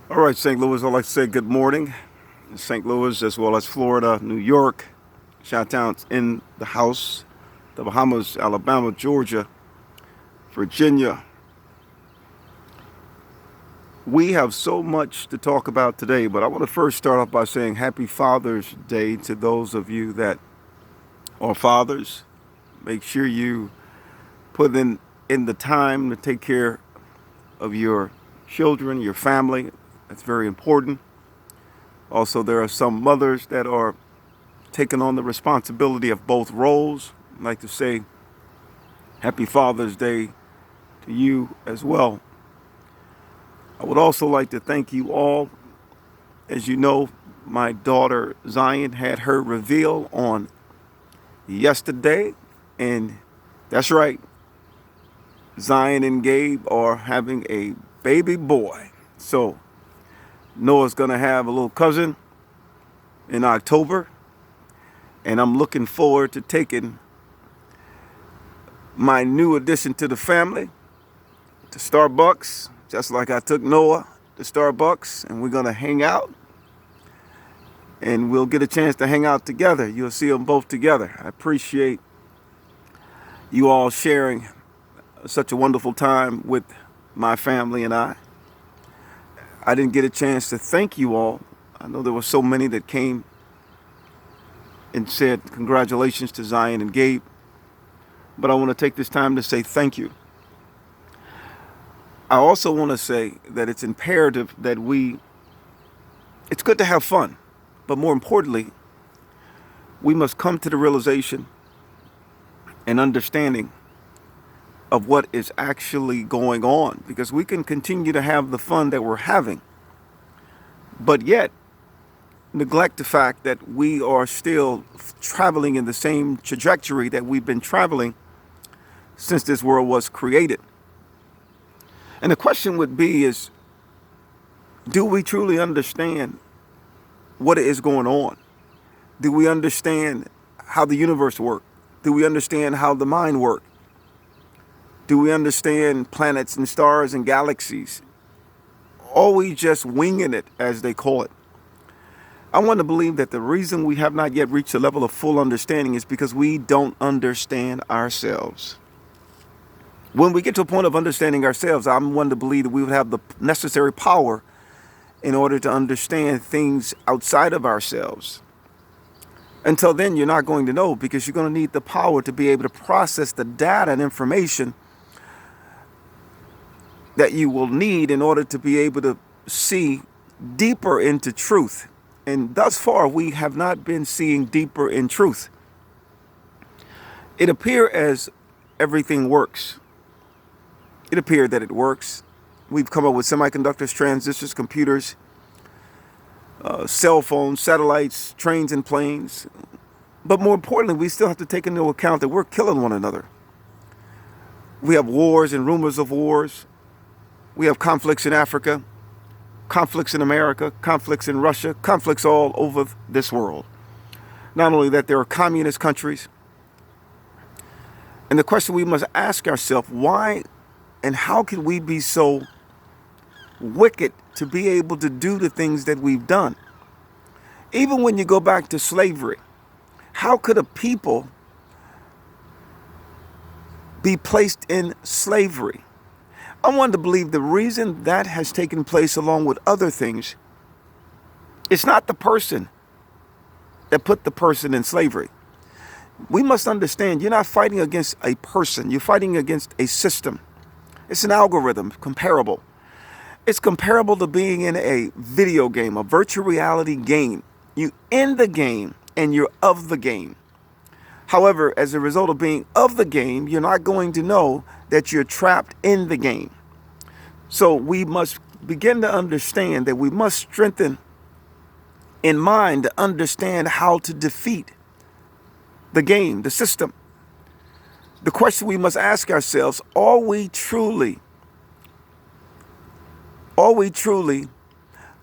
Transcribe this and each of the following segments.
All right, St. Louis, I'd like to say good morning. St. Louis, as well as Florida, New York, Chi-Town's in the house, the Bahamas, Alabama, Georgia, Virginia. We have so much to talk about today, but I want to first start off by saying Happy Father's Day to those of you that are fathers. Make sure you put in the time to take care of your children, your family. That's very important. Also, there are some mothers that are taking on the responsibility of both roles. I'd like to say Happy Father's Day to you as well. I would also like to thank you all. As you know, my daughter Zion had her reveal on yesterday, and that's right, Zion and Gabe are having a baby boy. So Noah's gonna have a little cousin in October, and I'm looking forward to taking my new addition to the family to Starbucks, just like I took Noah to Starbucks, and we're gonna hang out, and we'll get a chance to hang out together. You'll see them both together. I appreciate you all sharing such a wonderful time with my family and I. I didn't get a chance to thank you all. I know there were so many that came and said congratulations to Zion and Gabe, but I want to take this time to say thank you. I also want to say that it's imperative that it's good to have fun, but more importantly, we must come to the realization and understanding of what is actually going on, because we can continue to have the fun that we're having, but yet neglect the fact that we are still traveling in the same trajectory that we've been traveling since this world was created. And the question would be is, do we truly understand what is going on? Do we understand how the universe works? Do we understand how the mind works? Do we understand planets and stars and galaxies? Or are we just winging it, as they call it? I want to believe that the reason we have not yet reached a level of full understanding is because we don't understand ourselves. When we get to a point of understanding ourselves, I'm one to believe that we would have the necessary power in order to understand things outside of ourselves. Until then, you're not going to know, because you're going to need the power to be able to process the data and information that you will need in order to be able to see deeper into truth. And thus far, we have not been seeing deeper in truth. It appears as everything works. It appeared that it works. We've come up with semiconductors, transistors, computers, cell phones, satellites, trains and planes. But more importantly, we still have to take into account that we're killing one another. We have wars and rumors of wars. We have conflicts in Africa, conflicts in America, conflicts in Russia, conflicts all over this world. Not only that, there are communist countries. And the question we must ask ourselves, why and how can we be so wicked to be able to do the things that we've done? Even when you go back to slavery, how could a people be placed in slavery? I want to believe the reason that has taken place, along with other things, it's not the person that put the person in slavery. We must understand you're not fighting against a person, you're fighting against a system. It's an algorithm, comparable. It's comparable to being in a video game, a virtual reality game. You in the game and you're of the game. However, as a result of being of the game, you're not going to know that you're trapped in the game. So we must begin to understand that we must strengthen in mind to understand how to defeat the game, the system. The question we must ask ourselves, are we truly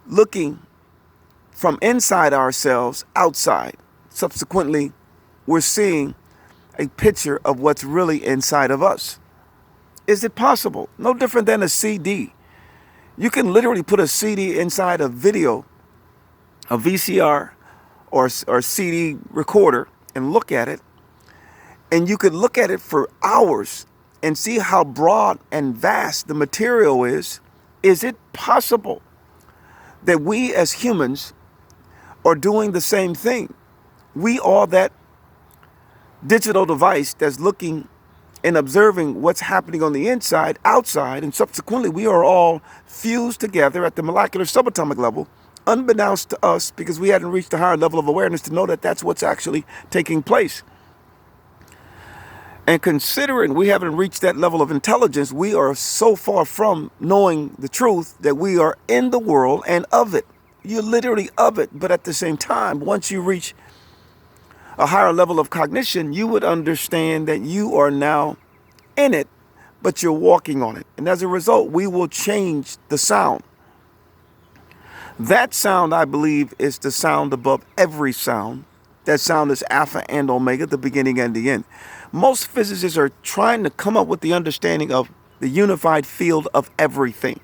looking from inside ourselves outside? Subsequently, we're seeing a picture of what's really inside of us. Is it possible? No different than a CD. You can literally put a CD inside a video, a VCR or CD recorder, and look at it. And you could look at it for hours and see how broad and vast the material is. Is it possible that we as humans are doing the same thing? We are that digital device that's looking and observing what's happening on the inside, outside, and subsequently we are all fused together at the molecular subatomic level, unbeknownst to us, because we hadn't reached a higher level of awareness to know that that's what's actually taking place. And considering we haven't reached that level of intelligence, we are so far from knowing the truth that we are in the world and of it. You're literally of it, but at the same time, once you reach a higher level of cognition, you would understand that you are now in it, but you're walking on it. And as a result, we will change the sound. That sound, I believe, is the sound above every sound. That sound is Alpha and Omega, the beginning and the end. Most physicists are trying to come up with the understanding of the unified field of everything.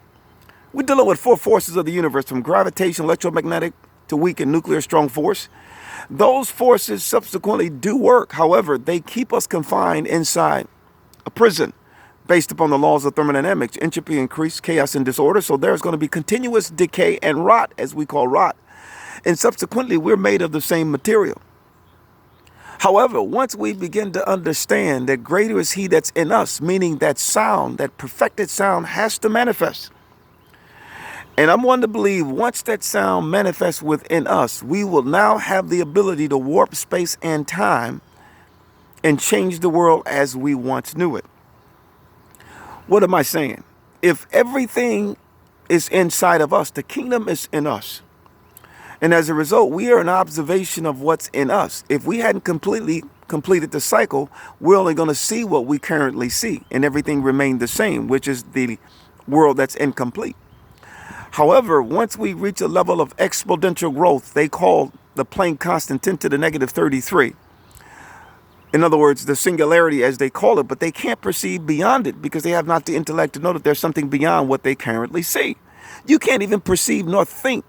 We're dealing with four forces of the universe, from gravitation, electromagnetic, to weak and nuclear strong force. Those forces subsequently do work. However, they keep us confined inside a prison based upon the laws of thermodynamics, entropy, increase, chaos, and disorder. So there's going to be continuous decay and rot, as we call rot. And subsequently, we're made of the same material. However, once we begin to understand that greater is he that's in us, meaning that sound, that perfected sound, has to manifest. And I'm one to believe once that sound manifests within us, we will now have the ability to warp space and time and change the world as we once knew it. What am I saying? If everything is inside of us, the kingdom is in us. And as a result, we are an observation of what's in us. If we hadn't completely completed the cycle, we're only going to see what we currently see, and everything remained the same, which is the world that's incomplete. However, once we reach a level of exponential growth, they call the Planck constant 10 to the negative 33. In other words, the singularity, as they call it, but they can't perceive beyond it because they have not the intellect to know that there's something beyond what they currently see. You can't even perceive nor think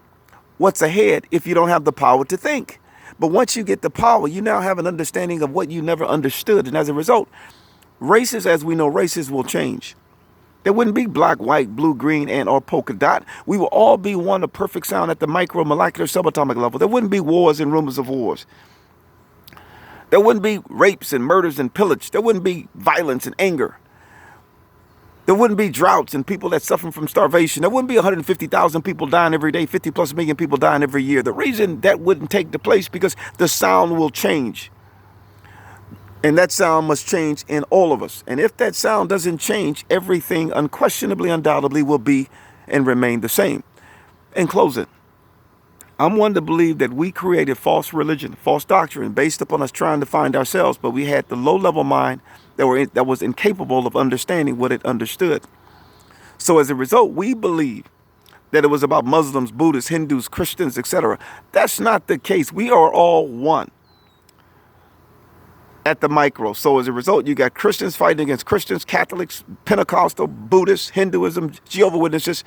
what's ahead if you don't have the power to think. But once you get the power, you now have an understanding of what you never understood. And as a result, races, as we know, races will change. There wouldn't be black, white, blue, green, and or polka dot. We will all be one, a perfect sound at the micro, molecular, subatomic level. There wouldn't be wars and rumors of wars. There wouldn't be rapes and murders and pillage. There wouldn't be violence and anger. There wouldn't be droughts and people that suffer from starvation. There wouldn't be 150,000 people dying every day, 50 plus million people dying every year. The reason that wouldn't take the place because the sound will change. And that sound must change in all of us. And if that sound doesn't change, everything unquestionably, undoubtedly will be and remain the same. In closing, I'm one to believe that we created false religion, false doctrine based upon us trying to find ourselves, but we had the low-level mind that was incapable of understanding what it understood. So as a result, we believe that it was about Muslims, Buddhists, Hindus, Christians, etc. That's not the case. We are all one at the micro. So as a result, you got Christians fighting against Christians, Catholics, Pentecostal, Buddhists, Hinduism, Jehovah's Witnesses.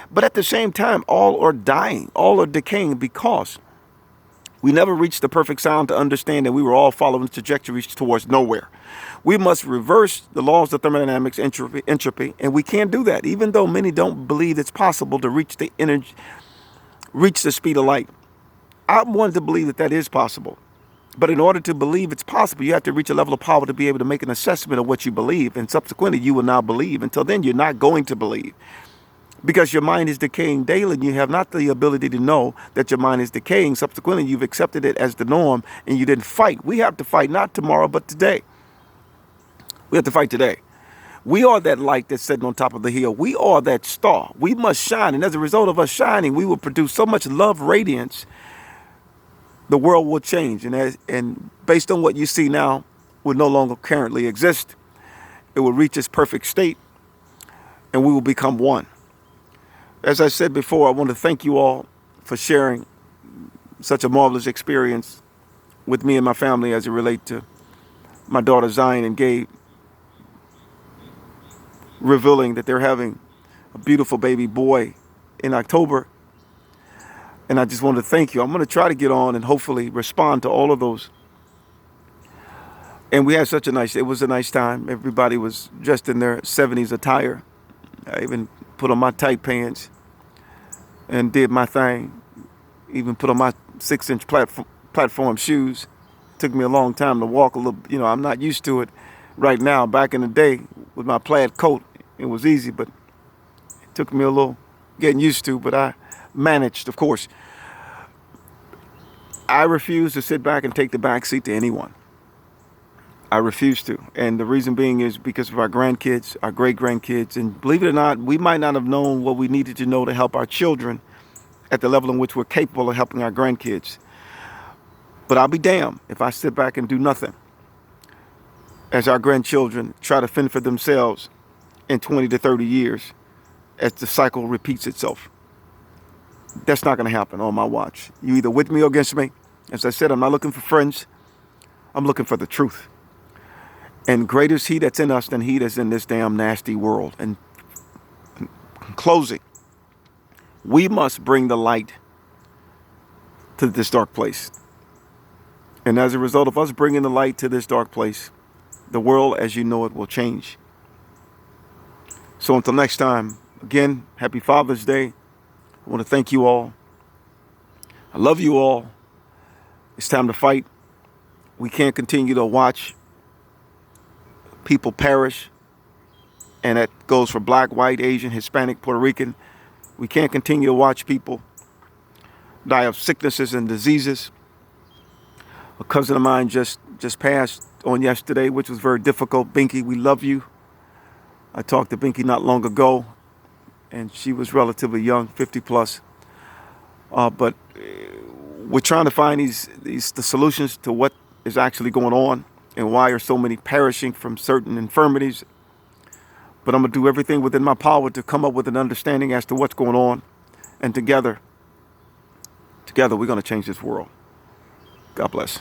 But at the same time, all are dying, all are decaying because we never reached the perfect sound to understand that we were all following trajectories towards nowhere. We must reverse the laws of thermodynamics, entropy, and we can't do that, even though many don't believe it's possible to reach the energy, reach the speed of light. I'm one to believe that that is possible. But in order to believe it's possible, you have to reach a level of power to be able to make an assessment of what you believe. And subsequently, you will now believe. Until then, you're not going to believe. Because your mind is decaying daily and you have not the ability to know that your mind is decaying. Subsequently, you've accepted it as the norm and you didn't fight. We have to fight not tomorrow, but today. We have to fight today. We are that light that's sitting on top of the hill. We are that star. We must shine. And as a result of us shining, we will produce so much love radiance, the world will change. And based on what you see now, will no longer currently exist. It will reach its perfect state and we will become one. As I said before, I want to thank you all for sharing such a marvelous experience with me and my family as it relates to my daughter Zion and Gabe, revealing that they're having a beautiful baby boy in October. And I just want to thank you. I'm going to try to get on and hopefully respond to all of those. And we had it was a nice time. Everybody was dressed in their 70s attire. I even put on my tight pants and did my thing. Even put on my 6-inch platform shoes. Took me a long time to walk a little, I'm not used to it right now. Back in the day with my plaid coat, it was easy, but it took me a little getting used to, but I managed, of course. I refuse to sit back and take the back seat to anyone. I refuse to. And the reason being is because of our grandkids, our great-grandkids. And believe it or not, we might not have known what we needed to know to help our children at the level in which we're capable of helping our grandkids. But I'll be damned if I sit back and do nothing as our grandchildren try to fend for themselves in 20 to 30 years as the cycle repeats itself. That's not going to happen on my watch. You either with me or against me. As I said, I'm not looking for friends. I'm looking for the truth. And greater is he that's in us than he that's in this damn nasty world. And in closing, we must bring the light to this dark place. And as a result of us bringing the light to this dark place, the world as you know it will change. So until next time, again, happy Father's Day. I want to thank you all. I love you all. It's time to fight. We can't continue to watch people perish. And that goes for black, white, Asian, Hispanic, Puerto Rican. We can't continue to watch people die of sicknesses and diseases. A cousin of mine just passed on yesterday, which was very difficult. Binky, we love you. I talked to Binky not long ago, and she was relatively young, 50 plus. But we're trying to find the solutions to what is actually going on and why are so many perishing from certain infirmities. But I'm going to do everything within my power to come up with an understanding as to what's going on. And together, we're going to change this world. God bless.